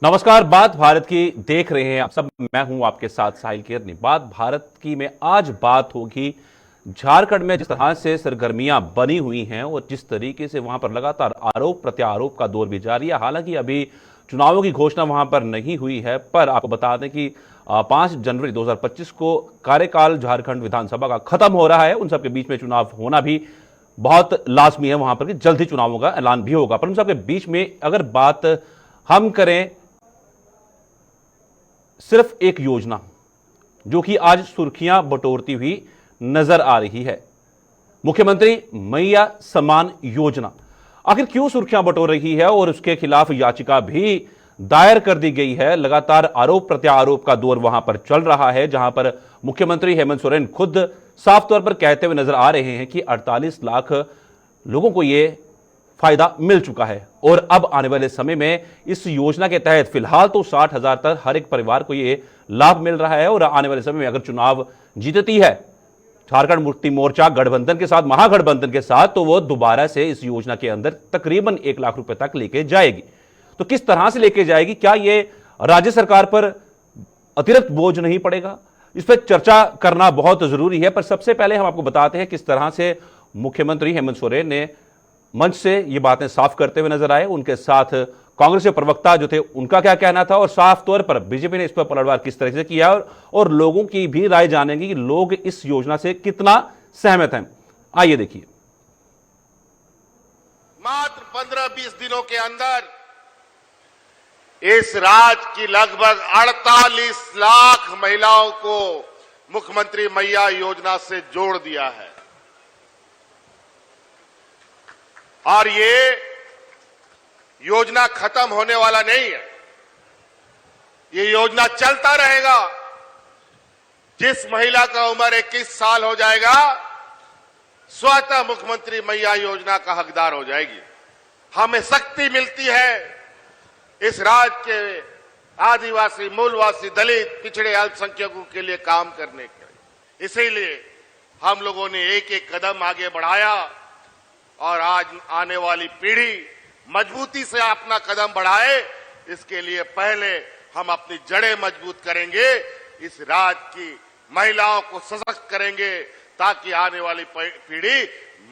नमस्कार। बात भारत की देख रहे हैं आप सब। मैं हूं आपके साथ साहिल केरनी। बात भारत की में आज बात होगी झारखंड में जिस तरह से सरगर्मियां बनी हुई हैं और जिस तरीके से वहां पर लगातार आरोप प्रत्यारोप का दौर भी जारी है। हालांकि अभी चुनावों की घोषणा वहां पर नहीं हुई है, पर आपको बता दें कि 5 जनवरी 2025 को कार्यकाल झारखंड विधानसभा का खत्म हो रहा है। उन सबके बीच में चुनाव होना भी बहुत लाजमी है वहां पर कि जल्द ही चुनावों का ऐलान भी होगा। पर उन सबके बीच में अगर बात हम करें सिर्फ एक योजना जो कि आज सुर्खियां बटोरती हुई नजर आ रही है, मुख्यमंत्री मैया सम्मान योजना। आखिर क्यों सुर्खियां बटोर रही है और उसके खिलाफ याचिका भी दायर कर दी गई है। लगातार आरोप प्रत्यारोप का दौर वहां पर चल रहा है, जहां पर मुख्यमंत्री हेमंत सोरेन खुद साफ तौर पर कहते हुए नजर आ रहे हैं कि 48 लाख लोगों को यह फायदा मिल चुका है और अब आने वाले समय में इस योजना के तहत फिलहाल तो 60,000 तक हर एक परिवार को यह लाभ मिल रहा है। और आने वाले समय में अगर चुनाव जीतती है झारखंड मुक्ति मोर्चा गठबंधन के साथ, महागठबंधन के साथ, तो वो दोबारा से इस योजना के अंदर तकरीबन 1 लाख रुपए तक लेके जाएगी। तो किस तरह से लेके जाएगी, क्या यह राज्य सरकार पर अतिरिक्त बोझ नहीं पड़ेगा, इस पर चर्चा करना बहुत जरूरी है। पर सबसे पहले हम आपको बताते हैं किस तरह से मुख्यमंत्री हेमंत सोरेन ने मंच से ये बातें साफ करते हुए नजर आए। उनके साथ कांग्रेस के प्रवक्ता जो थे, उनका क्या कहना था और साफ तौर पर बीजेपी ने इस पर पलटवार किस तरह से किया और लोगों की भी राय जानेंगे कि लोग इस योजना से कितना सहमत हैं। आइए देखिए। मात्र 15-20 दिनों के अंदर इस राज्य की लगभग 48 लाख महिलाओं को मुख्यमंत्री मैया योजना से जोड़ दिया है। और ये योजना खत्म होने वाला नहीं है, ये योजना चलता रहेगा। जिस महिला का उम्र 21 साल हो जाएगा, स्वतः मुख्यमंत्री मैया योजना का हकदार हो जाएगी। हमें शक्ति मिलती है इस राज्य के आदिवासी, मूलवासी, दलित, पिछड़े अल्पसंख्यकों के लिए काम करने के। इसीलिए हम लोगों ने एक एक कदम आगे बढ़ाया और आज आने वाली पीढ़ी मजबूती से अपना कदम बढ़ाए, इसके लिए पहले हम अपनी जड़ें मजबूत करेंगे, इस राज्य की महिलाओं को सशक्त करेंगे ताकि आने वाली पीढ़ी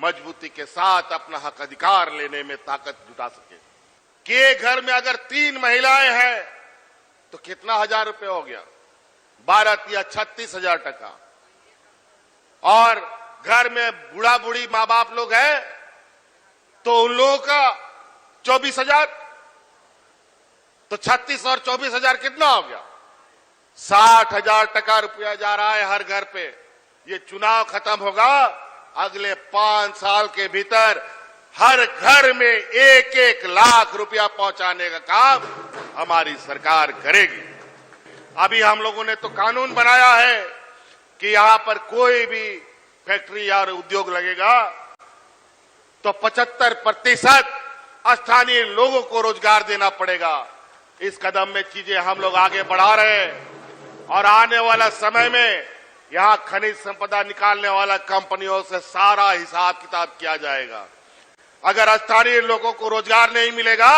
मजबूती के साथ अपना हक अधिकार लेने में ताकत जुटा सके। कि घर में अगर 3 महिलाएं हैं तो कितना हजार रुपए हो गया? 12 या 36,000 टका। और घर में बूढ़ा बूढ़ी माँ बाप लोग हैं तो उन लोगों का 24,000, तो 36 और 24,000 कितना हो गया? 60,000 टका रुपया जा रहा है हर घर पे। ये चुनाव खत्म होगा, अगले 5 साल के भीतर हर घर में 1-1 लाख रुपया पहुंचाने का काम हमारी सरकार करेगी। अभी हम लोगों ने तो कानून बनाया है कि यहां पर कोई भी फैक्ट्री या उद्योग लगेगा तो 75% स्थानीय लोगों को रोजगार देना पड़ेगा। इस कदम में चीजें हम लोग आगे बढ़ा रहे हैं और आने वाला समय में यहां खनिज संपदा निकालने वाला कंपनियों से सारा हिसाब किताब किया जाएगा। अगर स्थानीय लोगों को रोजगार नहीं मिलेगा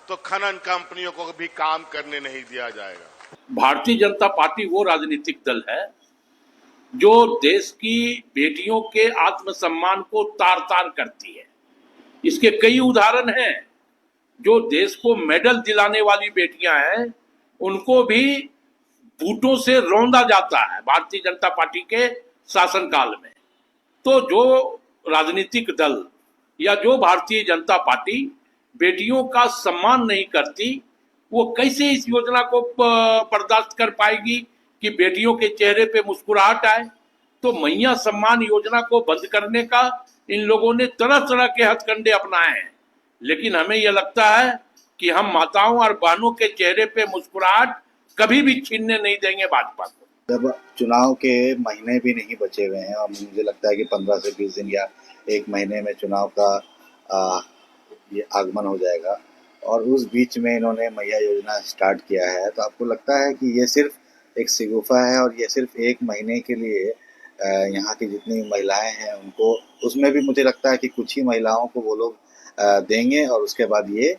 तो खनन कंपनियों को भी काम करने नहीं दिया जाएगा। भारतीय जनता पार्टी वो राजनीतिक दल है जो देश की बेटियों के आत्मसम्मान को तार तार करती है। इसके कई उदाहरण हैं। जो देश को मेडल दिलाने वाली बेटियां हैं उनको भी बूटों से रौंदा जाता है भारतीय जनता पार्टी के शासनकाल में। तो जो राजनीतिक दल या जो भारतीय जनता पार्टी बेटियों का सम्मान नहीं करती, वो कैसे इस योजना को बर्दाश्त कर पाएगी कि बेटियों के चेहरे पे मुस्कुराहट आए। तो मैया सम्मान योजना को बंद करने का इन लोगों ने तरह तरह के हथकंडे अपनाए हैं, लेकिन हमें यह लगता है कि हम माताओं और बहनों के चेहरे पे मुस्कुराहट कभी भी छीनने नहीं देंगे भाजपा को। जब चुनाव के महीने भी नहीं बचे हुए हैं और मुझे लगता है कि 15 से 20 दिन या 1 महीने में चुनाव का ये आगमन हो जाएगा और उस बीच में इन्होंने मैया योजना स्टार्ट किया है, तो आपको लगता है कि ये सिर्फ एक शगुफा है और ये सिर्फ 1 महीने के लिए यहाँ की जितनी महिलाएं हैं उनको, उसमें भी मुझे लगता है कि कुछ ही महिलाओं को वो लोग देंगे और उसके बाद ये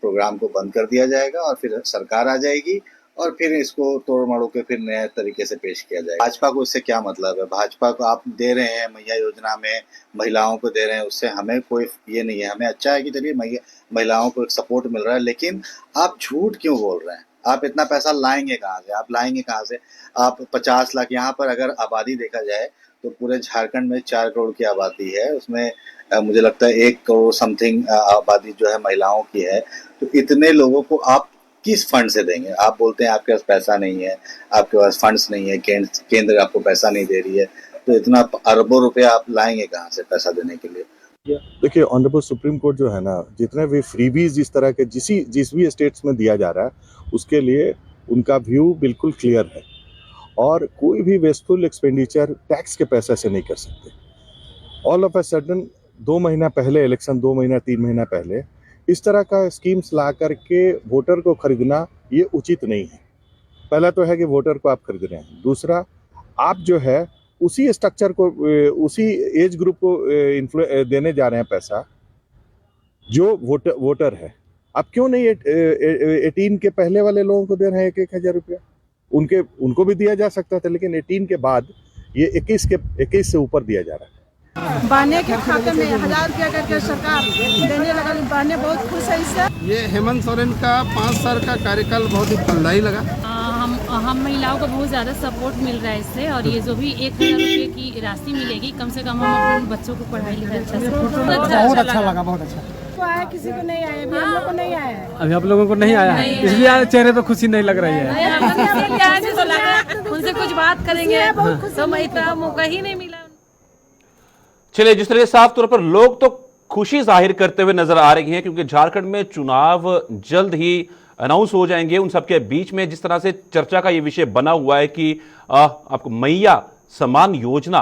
प्रोग्राम को बंद कर दिया जाएगा और फिर सरकार आ जाएगी और फिर इसको तोड़ मड़ो के फिर नए तरीके से पेश किया जाएगा। भाजपा को इससे क्या मतलब है? भाजपा को आप दे रहे हैं मैया योजना में, महिलाओं को दे रहे हैं, उससे हमें कोई ये नहीं है। हमें अच्छा है कि चलिए महिलाओं को एक सपोर्ट मिल रहा है, लेकिन आप झूठ क्यों बोल रहे हैं? आप इतना पैसा लाएंगे कहाँ से? आप लाएंगे कहाँ से? आप 50 लाख, यहाँ पर अगर आबादी देखा जाए तो पूरे झारखंड में 4 करोड़ की आबादी है, उसमें मुझे लगता है 1 करोड़ समथिंग आबादी जो है महिलाओं की है। तो इतने लोगों को आप किस फंड से देंगे? आप बोलते हैं आपके पास पैसा नहीं है, आपके पास फंड्स नहीं है, केंद्र आपको पैसा नहीं दे रही है, तो इतना अरबों रुपए आप लाएंगे कहाँ से पैसा देने के लिए? देखिए, ऑनरेबल सुप्रीम कोर्ट जो है ना, जितने भी फ्रीबीज इस तरह के जिस भी स्टेट्स में दिया जा रहा है, उसके लिए उनका व्यू बिल्कुल क्लियर है और कोई भी वेस्टफुल एक्सपेंडिचर टैक्स के पैसे से नहीं कर सकते। ऑल ऑफ अ सडन 2 महीना पहले इलेक्शन, 2 महीना 3 महीना पहले इस तरह का स्कीम्स ला करके वोटर को खरीदना ये उचित नहीं है। पहला तो है कि वोटर को आप खरीद रहे हैं, दूसरा आप जो है उसी स्ट्रक्चर को, उसी एज ग्रुप को देने जा रहे हैं पैसा जो वोटर है। आप क्यों नहीं 18 के पहले वाले लोगों को दे रहे हैं 1,000 रुपया? उनको भी दिया जा सकता था, लेकिन 18 के बाद ये 21 से ऊपर दिया जा रहा है। बहने के खाते में 1000 रुपया करके सरकार देने लगा। बहने बहुत खुश है इससे। ये हेमंत सोरेन का 5 साल का कार्यकाल बहुत ही फलदायी लगा। हम महिलाओं को बहुत ज़्यादा सपोर्ट मिल रहा है इससे, और ये जो भी 1000 रुपये की राशि मिलेगी, कम से कम हम अपने बच्चों को पढ़ाई लिखाई अच्छा से बहुत अच्छा लगा, बहुत अच्छा। तो आया, किसी को नहीं आया, हम लोग को नहीं आया है। अभी आप लोगों को नहीं आया है, इसलिए चेहरे पे खुशी नहीं लग रही है। उनसे कुछ बात करेंगे तो इतना मौका ही नहीं मिला। चलिए, जिस तरह से साफ तौर पर लोग तो खुशी जाहिर करते हुए नजर आ रही हैं, क्योंकि झारखंड में चुनाव जल्द ही अनाउंस हो जाएंगे। उन सबके बीच में जिस तरह से चर्चा का ये विषय बना हुआ है कि आपको मैया सम्मान योजना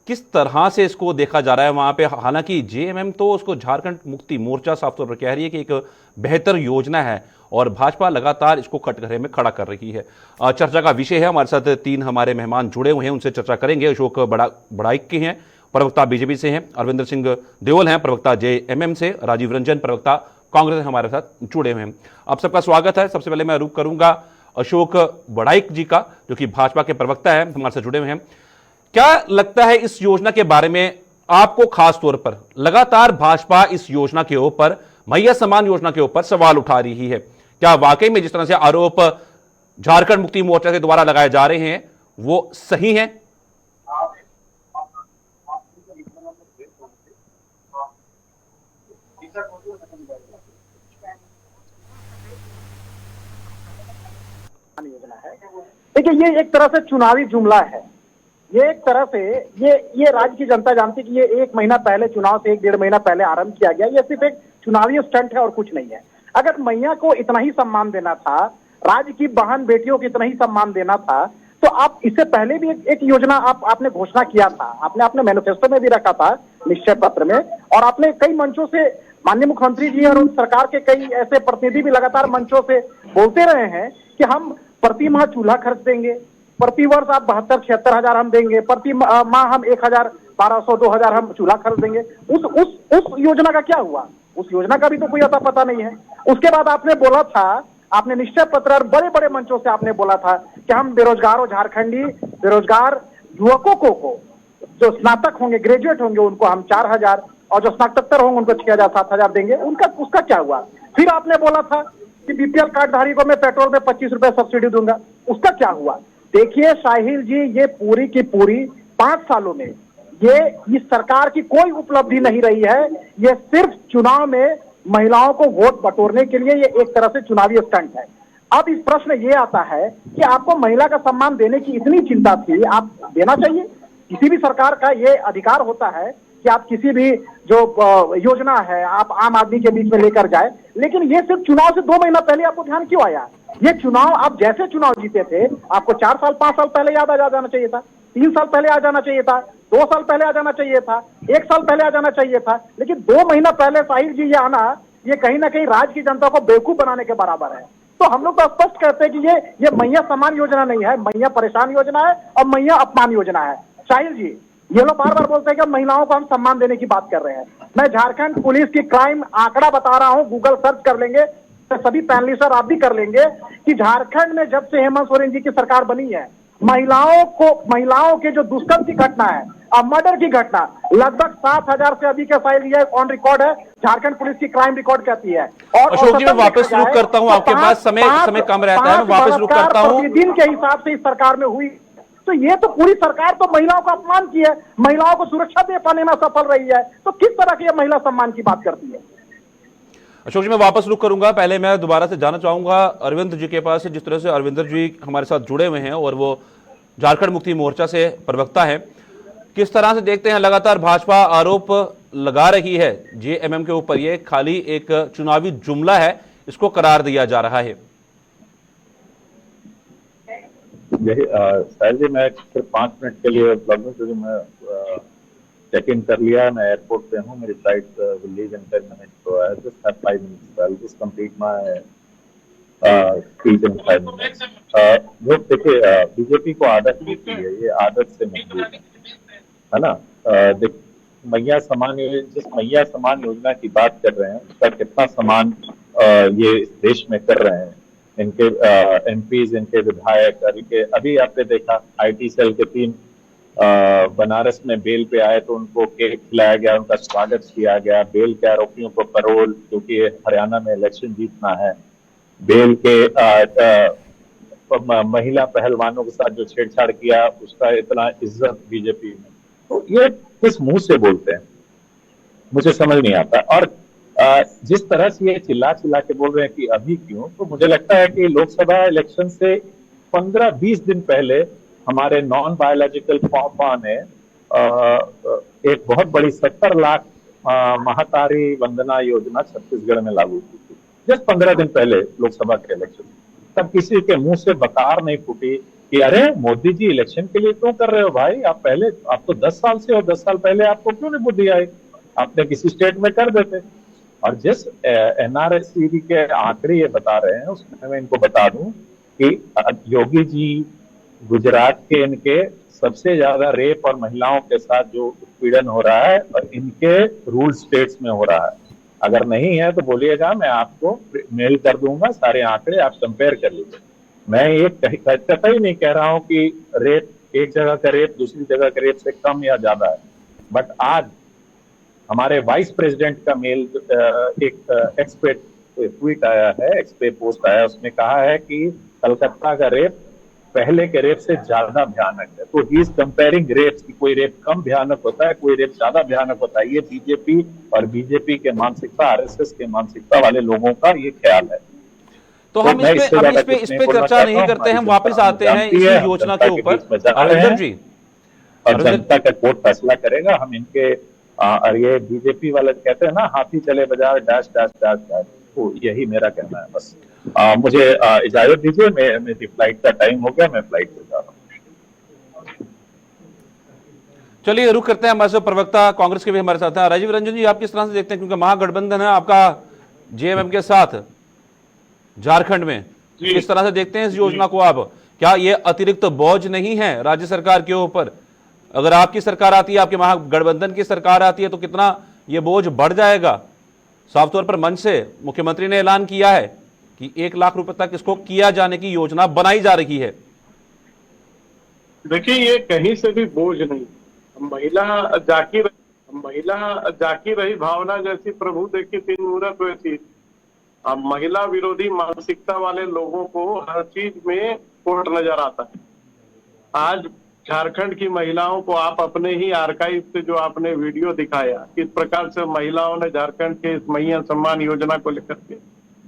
किस तरह से इसको देखा जा रहा है वहां पे, हालांकि जेएमएम तो उसको झारखंड मुक्ति मोर्चा साफ तौर पर कह रही है कि एक बेहतर योजना है और भाजपा लगातार इसको कटघरे में खड़ा कर रही है। चर्चा का विषय है। हमारे साथ 3 हमारे मेहमान जुड़े हुए हैं, उनसे चर्चा करेंगे। अशोक बड़ाइक के हैं, प्रवक्ता बीजेपी से हैं, अरविंदर सिंह देओल हैं, प्रवक्ता जेएमएम से, राजीव रंजन प्रवक्ता कांग्रेस से हमारे साथ जुड़े हुए हैं। आप सबका स्वागत है। सबसे पहले मैं रुख करूंगा अशोक बड़ाइक जी का, जो कि भाजपा के प्रवक्ता है, हमारे साथ जुड़े हुए हैं। क्या लगता है इस योजना के बारे में आपको? खास तौर पर लगातार भाजपा इस योजना के ऊपर, मैया सम्मान योजना के ऊपर सवाल उठा रही है। क्या वाकई में जिस तरह से आरोप झारखंड मुक्ति मोर्चा के द्वारा लगाए जा रहे हैं वो सही है? देखिए, ये एक तरह से चुनावी जुमला है। ये एक तरह से ये राज्य की जनता जानती है कि ये 1 महीना पहले, चुनाव से 1-1.5 महीना पहले आरंभ किया गया। ये सिर्फ एक चुनावी स्टंट है और कुछ नहीं है। अगर मैया को इतना ही सम्मान देना था, राज्य की बहन बेटियों को इतना ही सम्मान देना था, तो आप इससे पहले भी एक योजना आपने घोषणा किया था। आपने अपने मैनिफेस्टो में भी रखा था, निश्चय पत्र में, और आपने कई मंचों से, माननीय मुख्यमंत्री जी और सरकार के कई ऐसे प्रतिनिधि भी लगातार मंचों से बोलते रहे हैं कि हम प्रति माह चूल्हा खर्च देंगे, प्रति वर्ष आप 72-76 हजार हम देंगे, प्रति माह हम 1000, 1200-2000 हम चूल्हा खर्च देंगे। उस योजना का क्या हुआ? उस योजना का भी तो कोई अता पता नहीं है। उसके बाद आपने बोला था, आपने निश्चय पत्र और बड़े बड़े मंचों से आपने बोला था कि हम बेरोजगार और झारखंडी बेरोजगार युवकों को जो स्नातक होंगे, ग्रेजुएट होंगे, उनको हम 4000, और जो स्नातकोत्तर होंगे उनको 6000, 7000 देंगे। उसका क्या हुआ? फिर आपने बोला था कि बीपीएल कार्ड धारी को मैं पेट्रोल में 25 रुपए सब्सिडी दूंगा। उसका क्या हुआ? देखिए साहिल जी, ये पूरी की पूरी 5 सालों में ये इस सरकार की कोई उपलब्धि नहीं रही है। ये सिर्फ चुनाव में महिलाओं को वोट बटोरने के लिए ये एक तरह से चुनावी स्टंट है। अब इस प्रश्न ये आता है कि आपको महिला का सम्मान देने की इतनी चिंता थी, आप देना चाहिए। किसी भी सरकार का ये अधिकार होता है कि आप किसी भी जो योजना है आप आम आदमी के बीच में लेकर जाए, लेकिन ये सिर्फ चुनाव से 2 महीना पहले आपको ध्यान क्यों आया? ये चुनाव, आप जैसे चुनाव जीते थे, आपको 4 साल 5 साल पहले याद आ जाना चाहिए था, 3 साल पहले आ जाना चाहिए था, 2 साल पहले आ जाना चाहिए था, 1 साल पहले आ जाना चाहिए था। लेकिन 2 महीना पहले साहिल जी ये आना, ये कहीं ना कहीं राज्य की जनता को बेवकूफ बनाने के बराबर है। तो हम लोग तो स्पष्ट कहते हैं कि ये मैया सम्मान योजना नहीं है, मैया परेशान योजना है और मैया अपमान योजना है। साहिल जी, ये लोग बार बार बोलते हैं कि महिलाओं को हम सम्मान देने की बात कर रहे हैं। मैं झारखंड पुलिस की क्राइम आंकड़ा बता रहा हूं, गूगल सर्च कर लेंगे। सभी पैनलिस्ट और आप भी कर लेंगे कि झारखंड में जब से हेमंत सोरेन जी की सरकार बनी है, महिलाओं के जो दुष्कर्म की घटना है और मर्डर की घटना लगभग 7,000 से अधिक एफआईआर ऑन रिकॉर्ड है, झारखंड पुलिस की क्राइम रिकॉर्ड कहती है। और अशोक जी, मैं वापस रुक करता हूं, आपके पास समय कम रहता है, मैं वापस रुक करता हूं। प्रतिदिन के हिसाब से इस सरकार में हुई, तो ये तो पूरी सरकार तो महिलाओं का अपमान की है, महिलाओं को सुरक्षा दे पाने में सफल रही है, तो किस तरह की महिला सम्मान की बात करती है? अशोक जी, मैं वापस रुक करूंगा। पहले मैं दोबारा से जानना चाहूंगा अरविंद जी के पास, जिस तरह से अरविंदर जी हमारे साथ जुड़े हुए हैं और वो झारखंड मुक्ति मोर्चा से प्रवक्ता है, किस तरह से देखते हैं लगातार भाजपा आरोप लगा रही है जेएमएम के ऊपर, ये खाली एक चुनावी जुमला है, इसको करार दिया जा रहा है? साहिल जी, मैं सिर्फ 5 मिनट के लिए उपलब्ध हूँ क्योंकि मैं चेक इन कर लिया, मैं एयरपोर्ट पे हूँ, मेरी flight will leave in 10 minutes, तो I just have 5 minutes, I will just complete my speech in 5 minutes. वो देखिए, बीजेपी को आदत होती है, ये आदत से मजबूर है ना। मैया समान योजना, जिस मैया समान योजना की बात कर रहे हैं उसका कितना समान ये इस देश में कर रहे हैं इनके एमपीज, इनके विधायक। अभी आपने देखा आईटी सेल के 3 बनारस में बेल पे आए तो उनको केक खिलाया गया, उनका स्वागत किया गया। बेल के आरोपियों को पैरोल, क्योंकि हरियाणा में इलेक्शन जीतना है। बेल के महिला पहलवानों के साथ जो छेड़छाड़ किया उसका इतना इज्जत बीजेपी में, तो ये किस मुंह से बोलते हैं मुझे समझ नहीं आता। और जिस तरह से ये चिल्ला के बोल रहे हैं कि अभी क्यों, तो मुझे लगता है कि लोकसभा इलेक्शन से 15-20 दिन पहले हमारे नॉन बायोलॉजिकल पापा ने एक बहुत बड़ी 70 लाख महातारी वंदना योजना छत्तीसगढ़ में लागू की थी, जस्ट 15 दिन पहले लोकसभा के इलेक्शन। तब किसी के मुंह से बकार नहीं फूटी कि अरे मोदी जी इलेक्शन के लिए क्यों कर रहे हो भाई, आप तो 10 साल से हो, 10 साल पहले आपको क्यों नहीं बुद्धि आई, आपने किसी स्टेट में कर देते। और जिस एनआरसीवी के आंकड़े ये बता रहे हैं उसमें मैं इनको बता दूं कि योगी जी गुजरात के इनके सबसे ज्यादा रेप और महिलाओं के साथ जो उत्पीड़न हो रहा है और इनके रूल स्टेट्स में हो रहा है। अगर नहीं है तो बोलिएगा, मैं आपको मेल कर दूंगा सारे आंकड़े, आप कंपेयर कर लीजिए। मैं ये कतई नहीं कह रहा हूं कि रेप, एक जगह का रेप दूसरी जगह के रेप से कम या ज्यादा है, बट आज हमारे वाइस प्रेसिडेंट का मेल, एक एक्सपे ट्वीट आया है, एक्सपे पोस्ट आया, उसने कहा है कि कलकत्ता का रेप पहले के रेप से ज्यादा भयानक है। तो ही इज कंपेयरिंग रेप्स कि कोई रेप कम भयानक होता है, कोई रेप ज्यादा भयानक होता है। ये बीजेपी और बीजेपी के मानसिकता, आरएसएस के मानसिकता वाले लोगों का ये ख्याल है। तो हम इस पे चर्चा नहीं करते, हम वापस आते हैं इसी योजना के ऊपर। अरविंदर जी, और जनता का कोर्ट फैसला करेगा। हम इनके और ये बीजेपी वाले कहते हैं ना, हाथी चले बाजार डैश डैश डैश डैश, तो यही मेरा कहना है बस। मुझे इजाजत दीजिए, मेरी फ्लाइट का टाइम हो गया, मैं फ्लाइट पे जा रहा हूँ। चलिए रुक करते हैं, हमारे साथ प्रवक्ता कांग्रेस के भी हमारे साथ हैं। राजीव रंजन जी, आप किस तरह से देखते हैं, क्योंकि महागठबंधन है आपका जेएमएम के साथ झारखंड में, किस तरह से देखते हैं इस योजना को आप? क्या ये अतिरिक्त बोझ नहीं है राज्य सरकार के ऊपर? अगर आपकी सरकार आती है, आपके महागठबंधन की सरकार आती है, तो कितना ये बोझ बढ़ जाएगा? साफ तौर पर मंच से मुख्यमंत्री ने ऐलान किया है कि 1 लाख रुपए तक इसको किया जाने की योजना बनाई जा रही है। देखिए, ये कहीं से भी बोझ नहीं। महिला जाकी रही भावना जैसी, प्रभु देखी 3 मूरत वैसी। अब महिला विरोधी मानसिकता वाले लोगों को हर चीज में कोर्ट नजर आता है। आज झारखंड की महिलाओं को आप अपने ही आर्काइव से जो आपने वीडियो दिखाया, किस प्रकार से महिलाओं ने झारखंड के इस मैया सम्मान योजना को लेकर के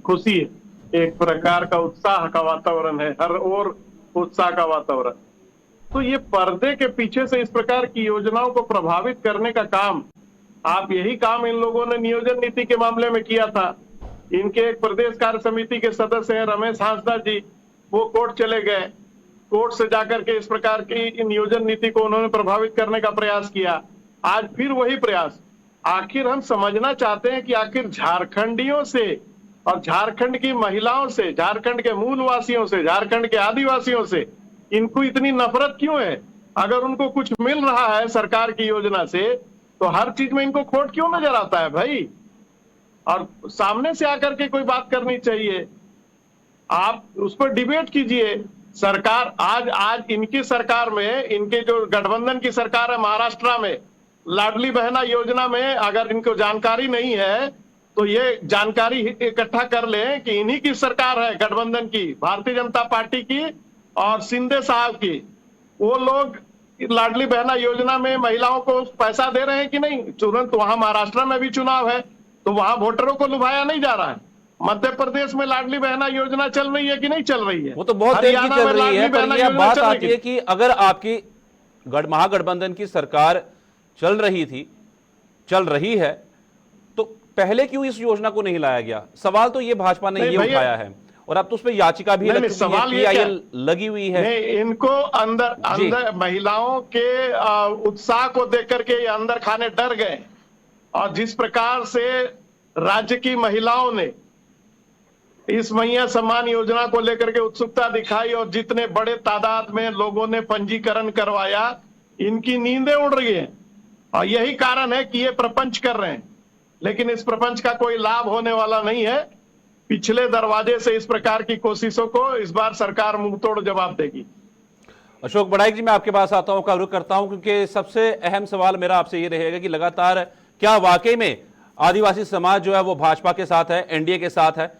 खुशी है, एक प्रकार का उत्साह का वातावरण है, हर ओर उत्साह का वातावरण। तो ये पर्दे के पीछे से इस प्रकार की योजनाओं को प्रभावित करने का काम, आप यही काम इन लोगों ने नियोजन नीति के मामले में किया था। इनके एक प्रदेश कार्य समिति के सदस्य हैं रमेश हांसदा जी, वो कोर्ट चले गए, कोर्ट से जाकर के इस प्रकार की नियोजन नीति को उन्होंने प्रभावित करने का प्रयास किया। आज फिर वही प्रयास। आखिर हम समझना चाहते हैं कि आखिर झारखंडियों से और झारखंड की महिलाओं से, झारखंड के मूल वासियों से, झारखंड के आदिवासियों से इनको इतनी नफरत क्यों है? अगर उनको कुछ मिल रहा है सरकार की योजना से, तो हर चीज में इनको खोट क्यों नजर आता है भाई? और सामने से आकर के कोई बात करनी चाहिए। आप उस पर डिबेट कीजिए। सरकार आज इनकी सरकार में, इनके जो गठबंधन की सरकार है महाराष्ट्र में, लाडली बहना योजना में अगर इनको जानकारी नहीं है तो ये जानकारी इकट्ठा कर लें कि इन्हीं की सरकार है, गठबंधन की, भारतीय जनता पार्टी की और शिंदे साहब की। वो लोग लाडली बहना योजना में महिलाओं को पैसा दे रहे हैं कि नहीं? तुरंत वहां महाराष्ट्र में भी चुनाव है तो वहां वोटरों को लुभाया नहीं जा रहा है। मध्य प्रदेश में लाडली बहना योजना चल रही है कि नहीं चल रही है? वो तो बहुत देर की चल रही है, पर यह बात आती है कि अगर आपकी महागठबंधन की सरकार चल रही है तो पहले क्यों इस योजना को नहीं लाया गया? सवाल तो ये भाजपा ने ये उठाया है और अब तो उस पर याचिका भी लगी हुई है। नहीं, इनको अंदर महिलाओं के उत्साह को देख करके अंदर खाने डर गए और जिस प्रकार से राज्य की महिलाओं ने इस मैया सम्मान योजना को लेकर के उत्सुकता दिखाई और जितने बड़े तादाद में लोगों ने पंजीकरण करवाया, इनकी नींदें उड़ रही हैं और यही कारण है कि ये प्रपंच कर रहे हैं। लेकिन इस प्रपंच का कोई लाभ होने वाला नहीं है। पिछले दरवाजे से इस प्रकार की कोशिशों को इस बार सरकार मुंहतोड़ जवाब देगी। अशोक बड़ाइक जी, मैं आपके पास आता हूं, का रुख करता हूं, क्योंकि सबसे अहम सवाल मेरा आपसे ये रहेगा कि लगातार क्या वाकई में आदिवासी समाज जो है वो भाजपा के साथ है, एनडीए के साथ है?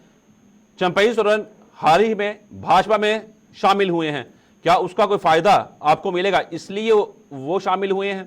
चंपई सोरेन हाल ही में भाजपा में शामिल हुए हैं, क्या उसका कोई फायदा आपको मिलेगा इसलिए वो शामिल हुए हैं?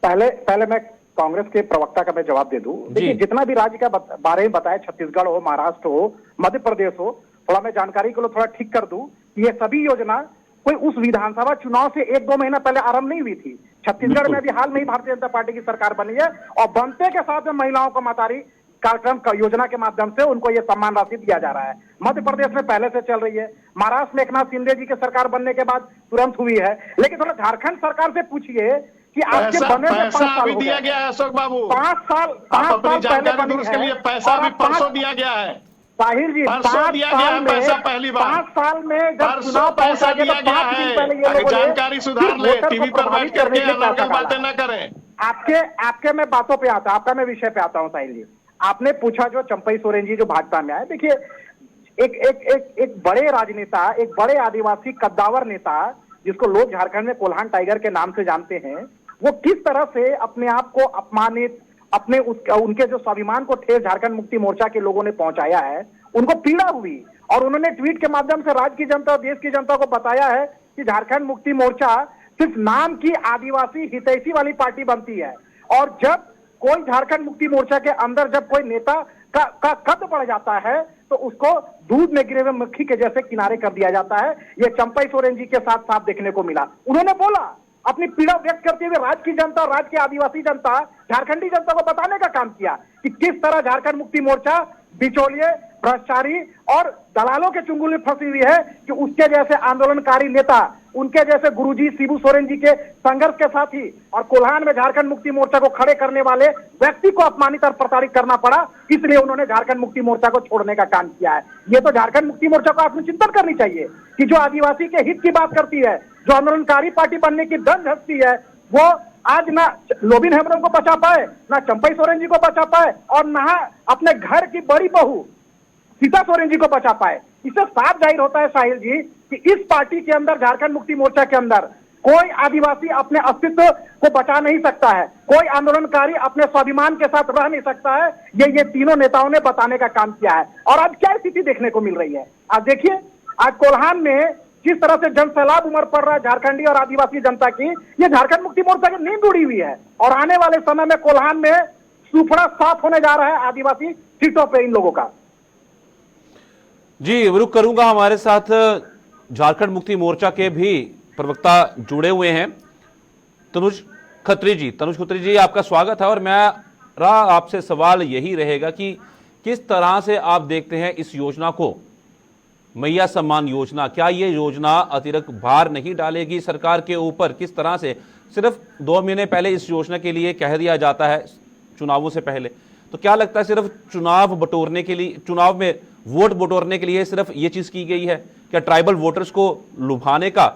पहले मैं कांग्रेस के प्रवक्ता का मैं जवाब दे दूं। देखिए, जितना भी राज्य का बारे में बताया, छत्तीसगढ़ हो, महाराष्ट्र हो, मध्य प्रदेश हो, थोड़ा मैं जानकारी को थोड़ा ठीक कर दूं। ये सभी योजना कोई उस विधानसभा चुनाव से 1-2 महीना पहले आरंभ नहीं हुई थी। छत्तीसगढ़ में भी हाल में ही भारतीय जनता पार्टी की सरकार बनी है और बनते के साथ में महिलाओं को मतारी कार्यक्रम का योजना के माध्यम से उनको ये सम्मान राशि दिया जा रहा है। मध्य प्रदेश में पहले से चल रही है। महाराष्ट्र में एकनाथ शिंदे जी की सरकार बनने के बाद तुरंत हुई है। लेकिन थोड़ा झारखंड सरकार से पूछिए कि आपके बने में 5 साल हो दिया गया है अशोक बाबू, 5 साल पहले बनी है। उसके लिए पैसा भी परसों दिया गया है। साहिल जी, 5 साल में पैसा पहली बार 5 साल में जब चुनाव पैसा दिया गया है। जानकारी सुधार ले, टीवी पर बैठ करके अनर्गल बातें न करें। आपके मैं बातों पे आता, आपका मैं विषय पे आता हूँ। साहिल जी, आपने पूछा जो चंपई सोरेन जी जो भाजपा में आए, देखिए एक बड़े राजनेता, एक बड़े आदिवासी कद्दावर नेता जिसको लोग झारखंड में कोल्हान टाइगर के नाम से जानते हैं, वो किस तरह से अपने आप को अपमानित, उनके जो स्वाभिमान को ठेस झारखंड मुक्ति मोर्चा के लोगों ने पहुंचाया है, उनको पीड़ा हुई और उन्होंने ट्वीट के माध्यम से राज्य की जनता और देश की जनता को बताया है कि झारखंड मुक्ति मोर्चा सिर्फ नाम की आदिवासी हितैषी वाली पार्टी बनती है और जब कोई झारखंड मुक्ति मोर्चा के अंदर जब कोई नेता का कद बढ़ जाता है तो उसको दूध में गिरे हुए मक्खी के जैसे किनारे कर दिया जाता है। यह चंपई सोरेन जी के साथ साफ देखने को मिला। उन्होंने बोला, अपनी पीड़ा व्यक्त करते हुए राज्य की जनता और राज्य की आदिवासी जनता, झारखंडी जनता को बताने का काम किया कि किस तरह झारखंड मुक्ति मोर्चा बिचौलिए, भ्रष्टाचारी और दलालों के चुंगल में फंसी हुई है कि उसके जैसे आंदोलनकारी नेता, उनके जैसे गुरुजी शिबू सोरेन जी के संघर्ष के साथ ही और कोल्हान में झारखंड मुक्ति मोर्चा को खड़े करने वाले व्यक्ति को अपमानित और प्रताड़ित करना पड़ा, इसलिए उन्होंने झारखंड मुक्ति मोर्चा को छोड़ने का काम किया है। ये तो झारखंड मुक्ति मोर्चा को आत्मचिंतन करनी चाहिए कि जो आदिवासी के हित की बात करती है, जो आंदोलनकारी पार्टी बनने की दंड हंसती है, वो आज ना लोबिन हेम्ब्रम को बचा पाए, ना चंपई सोरेन जी को बचा पाए और ना अपने घर की बड़ी बहू सीता सोरेन जी को बचा पाए। इससे साफ जाहिर होता है साहिल जी कि इस पार्टी के अंदर, झारखंड मुक्ति मोर्चा के अंदर कोई आदिवासी अपने अस्तित्व को बचा नहीं सकता है, कोई आंदोलनकारी अपने स्वाभिमान के साथ रह नहीं सकता है। ये तीनों नेताओं ने बताने का काम किया है। और आज क्या स्थिति देखने को मिल रही है, आज देखिए, आज कोल्हान में जिस तरह से जन सैलाब उमड़ पड़ रहा है झारखंडी और आदिवासी जनता की, ये झारखंड मुक्ति मोर्चा की नींद उड़ी हुई है और आने वाले समय में कोल्हान में सुपड़ा साफ होने जा रहा है आदिवासी सीटों पे इन लोगों का। जी, रुक करूंगा, हमारे साथ झारखंड मुक्ति मोर्चा के भी प्रवक्ता जुड़े हुए हैं, तनुज खत्री जी, आपका स्वागत है। और मेरा आपसे सवाल यही रहेगा कि किस तरह से आप देखते हैं इस योजना को, मैया सम्मान योजना, क्या ये योजना अतिरिक्त भार नहीं डालेगी सरकार के ऊपर? किस तरह से सिर्फ 2 महीने पहले इस योजना के लिए कह दिया जाता है चुनावों से पहले, तो क्या लगता है सिर्फ चुनाव बटोरने के लिए, चुनाव में वोट बटोरने के लिए सिर्फ ये चीज की गई है? क्या ट्राइबल वोटर्स को लुभाने का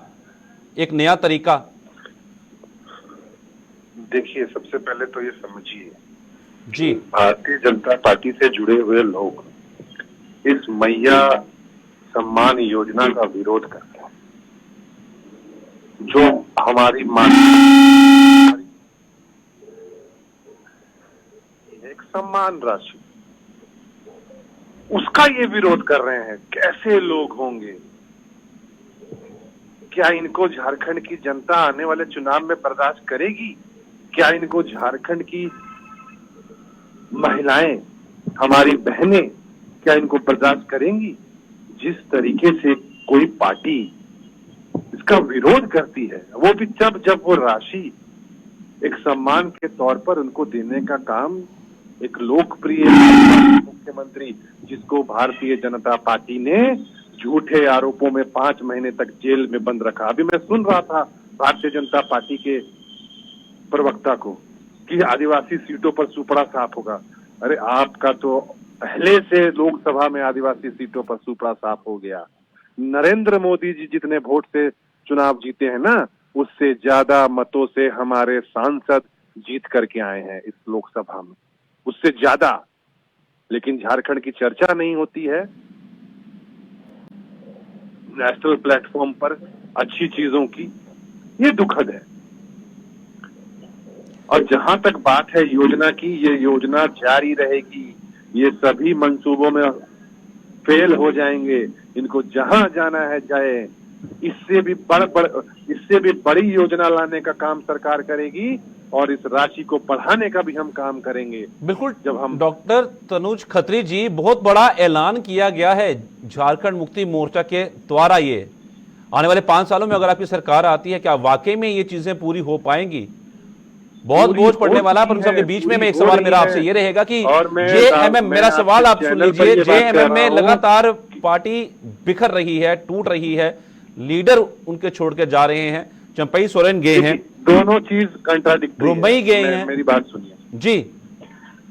एक नया तरीका? देखिए, सबसे पहले तो ये समझिए जी, भारतीय जनता पार्टी से जुड़े हुए लोग इस मैया सम्मान योजना का विरोध करते हैं, जो हमारी एक सम्मान राशि, उसका ये विरोध कर रहे हैं। कैसे लोग होंगे? क्या इनको झारखंड की जनता आने वाले चुनाव में बर्दाश्त करेगी? क्या इनको झारखंड की महिलाएं, हमारी बहनें, क्या इनको बर्दाश्त करेंगी? जिस तरीके से कोई पार्टी इसका विरोध करती है, वो भी जब वो राशि एक सम्मान के तौर पर उनको देने का काम एक लोकप्रिय मुख्यमंत्री, जिसको भारतीय जनता पार्टी ने झूठे आरोपों में 5 महीने तक जेल में बंद रखा। अभी मैं सुन रहा था भारतीय जनता पार्टी के प्रवक्ता को कि आदिवासी सीटों पर सुपड़ा साफ होगा। अरे आपका तो पहले से लोकसभा में आदिवासी सीटों पर सुपड़ा साफ हो गया। नरेंद्र मोदी जी जितने वोट से चुनाव जीते हैं ना, उससे ज्यादा मतों से हमारे सांसद जीत करके आए हैं इस लोकसभा में, उससे ज्यादा। लेकिन झारखंड की चर्चा नहीं होती है नेशनल प्लेटफॉर्म पर अच्छी चीजों की, ये दुखद है। और जहां तक बात है योजना की, ये योजना जारी रहेगी, ये सभी मंसूबों में फेल हो जाएंगे। इनको जहां जाना है जाए। इससे भी बड़ी योजना लाने का काम सरकार करेगी और इस राशि को बढ़ाने का भी हम काम करेंगे। बिल्कुल। जब हम डॉक्टर तनुज खत्री जी, बहुत बड़ा ऐलान किया गया है झारखंड मुक्ति मोर्चा के द्वारा। ये आने वाले 5 सालों में अगर आपकी सरकार आती है, क्या वाकई में ये चीजें पूरी हो पाएंगी? बहुत बोझ पड़ने वाला है। पर सबके बीच में एक सवाल मेरा आपसे ये रहेगा कि जेएमएम, मेरा सवाल आप सुन लीजिए, जेएमएम में लगातार पार्टी बिखर रही है, टूट रही है, लीडर उनके छोड़ के जा रहे हैं। चंपई सोरेन गए हैं, दोनों चीज कंट्राडिक्टरी, मुंबई गए हैं। मेरी बात सुनिए जी,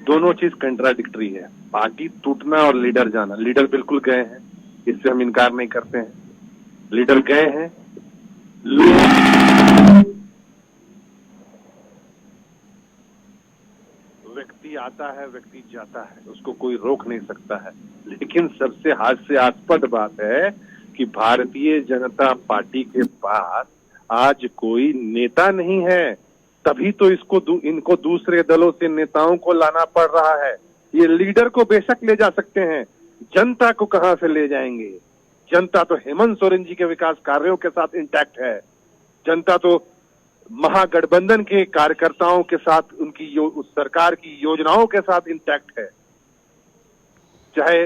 दोनों चीज कंट्राडिक्टरी है। पार्टी टूटना और लीडर जाना। लीडर बिल्कुल गए हैं, इससे हम इनकार नहीं करते हैं। लीडर गए हैं, व्यक्ति आता है, व्यक्ति जाता है, उसको कोई रोक नहीं सकता है। लेकिन सबसे हास्यास्पद बात है कि भारतीय जनता पार्टी के पास आज कोई नेता नहीं है, तभी तो इनको दूसरे दलों से नेताओं को लाना पड़ रहा है। ये लीडर को बेशक ले जा सकते हैं, जनता को कहां से ले जाएंगे? जनता तो हेमंत सोरेन जी के विकास कार्यों के साथ इंटैक्ट है। जनता तो महागठबंधन के कार्यकर्ताओं के साथ, उनकी उस सरकार की योजनाओं के साथ इंटैक्ट है। चाहे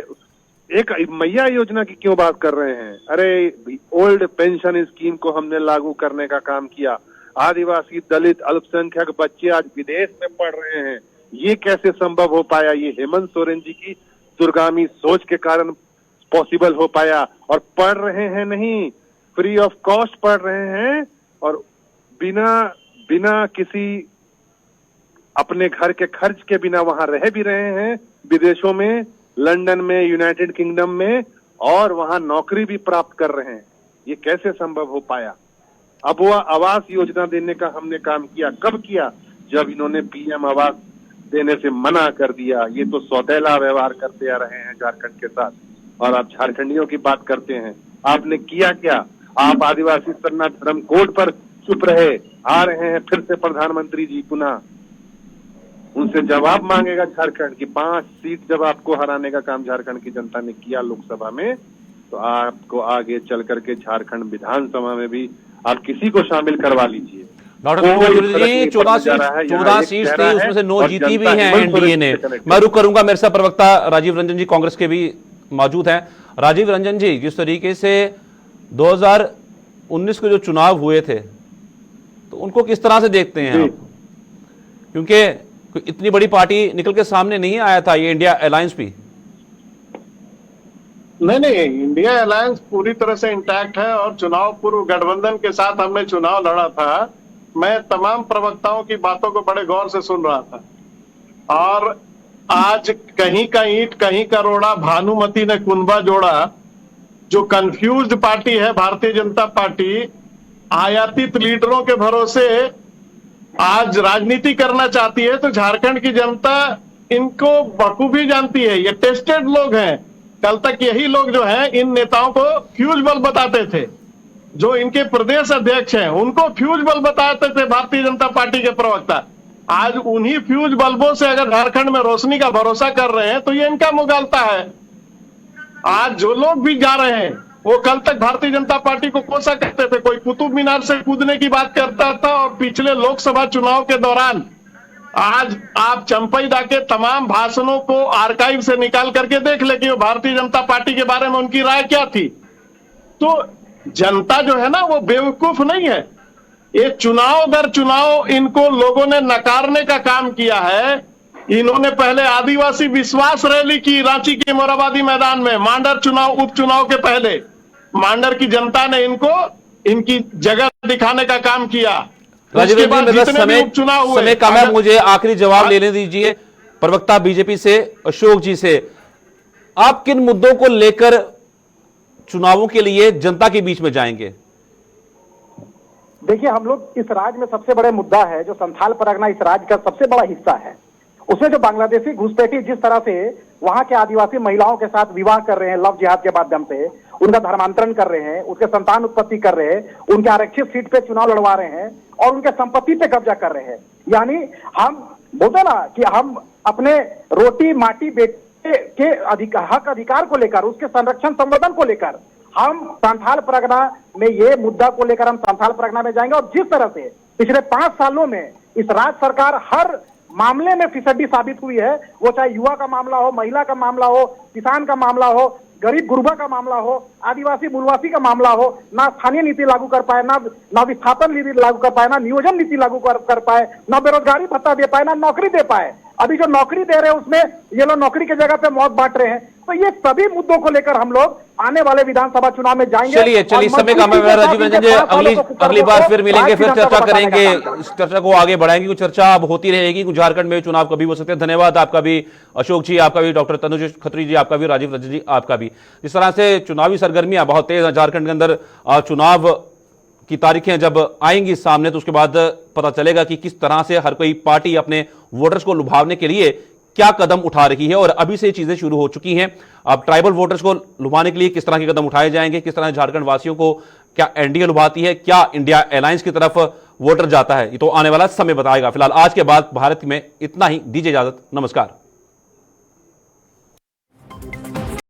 एक मैया योजना की क्यों बात कर रहे हैं? अरे ओल्ड पेंशन स्कीम को हमने लागू करने का काम किया। आदिवासी, दलित, अल्पसंख्यक बच्चे आज विदेश में पढ़ रहे हैं। ये कैसे संभव हो पाया? ये हेमंत सोरेन जी की दूरगामी सोच के कारण पॉसिबल हो पाया। और पढ़ रहे हैं नहीं, फ्री ऑफ कॉस्ट पढ़ रहे हैं और बिना किसी अपने घर के खर्च के बिना वहां रह भी रहे हैं, विदेशों में, लंदन में, यूनाइटेड किंगडम में, और वहां नौकरी भी प्राप्त कर रहे हैं। ये कैसे संभव हो पाया? अब वो आवास योजना देने का हमने काम किया। कब किया? जब इन्होंने पीएम आवास देने से मना कर दिया। ये तो सौतेला व्यवहार करते आ रहे हैं झारखंड के साथ, और आप झारखंडियों की बात करते हैं। आपने किया क्या? आप आदिवासी सरना धर्म कोड पर चुप रहे। आ रहे हैं फिर से प्रधानमंत्री जी, पुनः उनसे जवाब मांगेगा झारखंड की। 5 सीट जब आपको हराने का काम झारखंड की जनता ने किया लोकसभा में, तो आपको आगे चल करके झारखंड विधानसभा में भी आप किसी को शामिल करवा लीजिए। डॉक्टर जी 14 सीट थी, उसमें से 9 जीती भी हैं एनडीए ने। मैं रुक करूंगा, मेरे साथ प्रवक्ता राजीव रंजन जी कांग्रेस के भी मौजूद हैं। राजीव रंजन जी, जिस तरीके से 2019 के जो चुनाव हुए थे, तो उनको किस तरह से देखते हैं आप? क्योंकि इतनी बड़ी पार्टी निकल के सामने नहीं आया था, ये इंडिया अलायंस भी। नहीं, इंडिया अलायंस पूरी तरह से इंटैक्ट है और चुनाव पूर्व गठबंधन के साथ हमने चुनाव लड़ा था। मैं तमाम प्रवक्ताओं की बातों को बड़े गौर से सुन रहा था, और आज कहीं का ईंट कहीं का रोड़ा, भानुमति ने कुनबा जोड़ा। जो कंफ्यूज्ड पार्टी है भारतीय जनता पार्टी, आयातित लीडरों के भरोसे आज राजनीति करना चाहती है, तो झारखंड की जनता इनको बखूबी जानती है, ये टेस्टेड लोग हैं। कल तक यही लोग जो हैं इन नेताओं को फ्यूज बल्ब बताते थे। जो इनके प्रदेश अध्यक्ष हैं उनको फ्यूज बल्ब बताते थे भारतीय जनता पार्टी के प्रवक्ता। आज उन्हीं फ्यूज बल्बों से अगर झारखंड में रोशनी का भरोसा कर रहे हैं तो ये इनका मुगालता है। आज जो लोग भी जा रहे हैं वो कल तक भारतीय जनता पार्टी को कोसा करते थे। कोई कुतुब मीनार से कूदने की बात करता था और पिछले लोकसभा चुनाव के दौरान आज आप चंपईदा के तमाम भाषणों को आर्काइव से निकाल करके देख ले कि वो भारतीय जनता पार्टी के बारे में उनकी राय क्या थी। तो जनता जो है ना वो बेवकूफ नहीं है। ये चुनाव दर चुनाव इनको लोगों ने नकारने का काम किया है। इन्होंने पहले आदिवासी विश्वास रैली की रांची के मोराबादी मैदान में मांडर चुनाव उपचुनाव के पहले। मांडर की जनता ने इनको इनकी जगह दिखाने का काम किया। राजीव जी, मेरा समय कम है, मुझे आखिरी जवाब लेने दीजिए प्रवक्ता बीजेपी से अशोक जी से। आप किन मुद्दों को लेकर चुनावों के लिए जनता के बीच में जाएंगे? देखिए, हम लोग इस राज्य में सबसे बड़े मुद्दा है जो संथाल परगना इस राज्य का सबसे बड़ा हिस्सा है। उसमें जो बांग्लादेशी घुसपैठी जिस तरह से वहां के आदिवासी महिलाओं के साथ विवाह कर रहे हैं, लव जिहाद के माध्यम से उनका धर्मांतरण कर रहे हैं, उसके संतान उत्पत्ति कर रहे हैं, उनके आरक्षित सीट पे चुनाव लड़वा रहे हैं और उनके संपत्ति पे कब्जा कर रहे हैं। यानी हम बोलते ना कि हम अपने रोटी माटी बेटे के हक अधिकार को लेकर, उसके संरक्षण संवर्धन को लेकर हम संथाल परगना में ये मुद्दा को लेकर हम संथाल परगना में जाएंगे। और जिस तरह से पिछले 5 सालों में इस राज्य सरकार हर मामले में फिसड्डी साबित हुई है, वो चाहे युवा का मामला हो, महिला का मामला हो, किसान का मामला हो, गरीब गुरबा का मामला हो, आदिवासी मूलवासी का मामला हो, ना स्थानीय नीति लागू कर पाए, ना विस्थापन नीति लागू कर पाए, ना नियोजन नीति लागू कर पाए, ना बेरोजगारी भत्ता दे पाए, ना नौकरी दे पाए। अभी जो नौकरी दे रहे हैं उसमें ये लोग नौकरी की जगह पे मौत बांट रहे हैं। तो ये सभी मुद्दों को लेकर हम लोग आने वाले विधानसभा चुनाव में जाएंगे। चलिए समय कम है राजीव रंजन जी, अगली बार फिर मिलेंगे, फिर चर्चा करेंगे, इस चर्चा को आगे बढ़ाएंगे। कुछ चर्चा अब होती रहेगी, कुछ झारखंड में चुनाव कभी हो सकते हैं। धन्यवाद आपका भी अशोक जी, आपका भी डॉक्टर तनुज खत्री जी, आपका भी राजीव रंजन जी, आपका भी। जिस तरह से चुनावी सरगर्मियां बहुत तेज हैं झारखंड के अंदर, चुनाव की तारीखें जब आएंगी सामने तो उसके बाद पता चलेगा कि किस तरह से हर कोई पार्टी अपने वोटर्स को लुभावने के लिए क्या कदम उठा रही है। और अभी से ये चीजें शुरू हो चुकी हैं। अब ट्राइबल वोटर्स को लुभाने के लिए किस तरह के कदम उठाए जाएंगे, किस तरह झारखंड वासियों को क्या एनडीए लुभाती है, क्या इंडिया अलायंस की तरफ वोटर जाता है, ये तो आने वाला समय बताएगा। फिलहाल आज के बाद भारत में इतना ही, दीजिए इजाजत, नमस्कार।